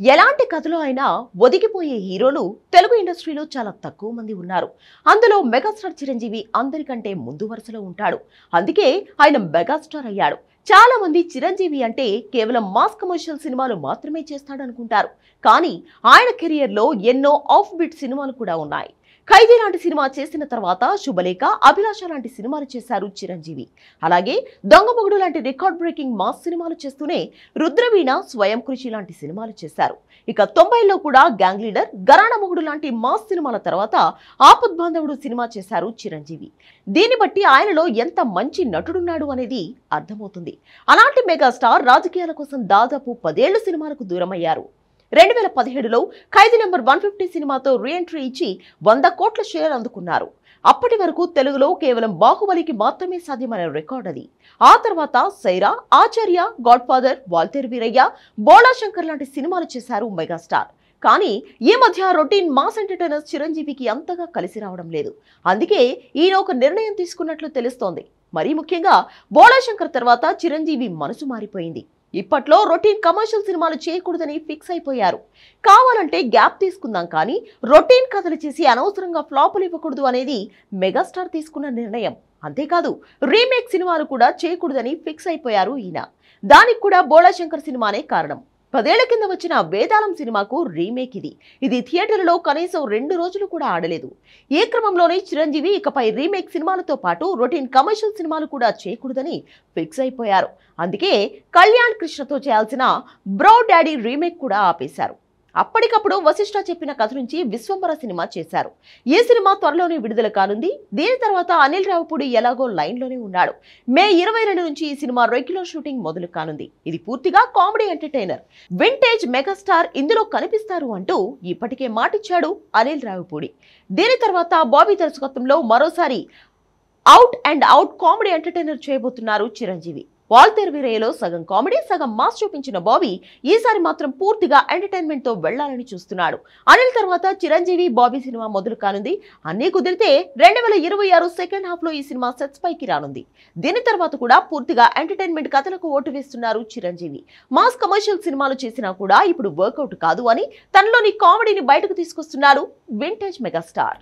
ఎలాంటి కథలో అయినా ఒదిగిపోయే హీరోలు తెలుగు ఇండస్ట్రీలో చాలా తక్కువ మంది ఉన్నారు. అందులో మెగాస్టార్ చిరంజీవి అందరికంటే ముందు వరుసలో ఉంటాడు. అందుకే ఆయన మెగాస్టార్ అయ్యాడు. చాలా మంది చిరంజీవి అంటే కేవలం మాస్ కమర్షియల్ సినిమాలు మాత్రమే చేస్తాడనుకుంటారు. కానీ ఆయన కెరియర్ లో ఎన్నో ఆఫ్ బీట్ సినిమాలు కూడా ఉన్నాయి. ఖైదీ లాంటి సినిమా చేసిన తర్వాత శుభలేఖ, అభిలాష లాంటి సినిమాలు చేశారు చిరంజీవి. అలాగే దొంగమొగుడు లాంటి రికార్డ్ బ్రేకింగ్ మాస్ సినిమాలు చేస్తూనే రుద్రవీణ, స్వయం కృషి లాంటి సినిమాలు చేశారు. ఇక 90లో కూడా గ్యాంగ్ లీడర్, గరాణ మొగుడు లాంటి మాస్ సినిమాల తర్వాత ఆపద్ బాంధవుడు సినిమా చేశారు చిరంజీవి. దీన్ని బట్టి ఆయనలో ఎంత మంచి నటుడున్నాడు అనేది అర్థమవుతుంది. అలాంటి మెగాస్టార్ రాజకీయాల కోసం దాదాపు 10 ఏళ్లు సినిమాలకు దూరమయ్యారు. 2017లో ఖైదీ నెంబర్ 150 సినిమాతో రీఎంట్రీ ఇచ్చి 100 కోట్ల షేర్ అందుకున్నారు. అప్పటి వరకు తెలుగులో కేవలం బాహుబలికి మాత్రమే సాధ్యమైన రికార్డ్ అది. ఆ తర్వాత సైరా, ఆచార్య, గాడ్ ఫాదర్, వాల్తేరు వీరయ్య, బోళా శంకర్ లాంటి సినిమాలు చేశారు మెగాస్టార్. కానీ ఈ మధ్య రొటీన్ మాస్ ఎంటర్టైనర్స్ చిరంజీవికి అంతగా కలిసి రావడం లేదు. అందుకే ఈయన ఒక నిర్ణయం తీసుకున్నట్లు తెలుస్తోంది. మరీ ముఖ్యంగా బోళా శంకర్ తర్వాత చిరంజీవి మనసు మారిపోయింది. ఇప్పట్లో రొటీన్ కమర్షియల్ సినిమాలు చేయకూడదని ఫిక్స్ అయిపోయారు. కావాలంటే గ్యాప్ తీసుకుందాం, కానీ రొటీన్ కథలు చేసి అనవసరంగా ఫ్లాపులు ఇవ్వకూడదు అనేది మెగాస్టార్ తీసుకున్న నిర్ణయం. అంతేకాదు రీమేక్ సినిమాలు కూడా చేయకూడదని ఫిక్స్ అయిపోయారు ఈయన. దానికి కూడా బోళా శంకర్ సినిమానే కారణం. 10 ఏళ్ల కింద వచ్చిన వేదాళం సినిమాకు రీమేక్ ఇది. ఇది థియేటర్లో కనీసం 2 రోజులు కూడా ఆడలేదు. ఈ క్రమంలోనే చిరంజీవి ఇకపై రీమేక్ సినిమాలతో పాటు రొటీన్ కమర్షియల్ సినిమాలు కూడా చేయకూడదని ఫిక్స్ అయిపోయారు. అందుకే కళ్యాణ్ కృష్ణతో చేయాల్సిన బ్రో డాడీ రీమేక్ కూడా ఆపేశారు. అప్పటికప్పుడు వశిష్ఠ చెప్పిన కథ నుంచి విశ్వంబర సినిమా చేశారు. ఈ సినిమా త్వరలోనే విడుదల కానుంది. దీని తర్వాత అనిల్ రావిపూడి ఎలాగో లైన్లోనే ఉన్నాడు. మే 22 నుంచి ఈ సినిమా రెగ్యులర్ షూటింగ్ మొదలు కానుంది. ఇది పూర్తిగా కామెడీ ఎంటర్టైనర్. వింటేజ్ మెగాస్టార్ ఇందులో కనిపిస్తారు అంటూ ఇప్పటికే మాటిచ్చాడు అనిల్ రావిపూడి. దీని తర్వాత బాబీ దర్శకత్వంలో మరోసారి out and out comedy entertainer చేయబోతున్నారు చిరంజీవి. వాల్తేరు వీరయ్యలో సగం కామెడీ, సగం మాస్ చూపించిన బాబీ ఈసారి మాత్రం పూర్తిగా ఎంటర్టైన్మెంట్ తో వెళ్లాలని చూస్తున్నాడు. అనిల్ తర్వాత చిరంజీవి, బాబీ సినిమా మొదలు కానుంది. అన్నీ కుదిరితే 2026 సెకండ్ హాఫ్ లో ఈ సినిమా సెట్స్ పైకి రానుంది. దీని తర్వాత కూడా పూర్తిగా ఎంటర్టైన్మెంట్ కథలకు ఓటు వేస్తున్నారు చిరంజీవి. మాస్ కమర్షియల్ సినిమాలు చేసినా కూడా ఇప్పుడు వర్కౌట్ కాదు అని తనలోని కామెడీని బయటకు తీసుకొస్తున్నాడు వింటేజ్ మెగాస్టార్.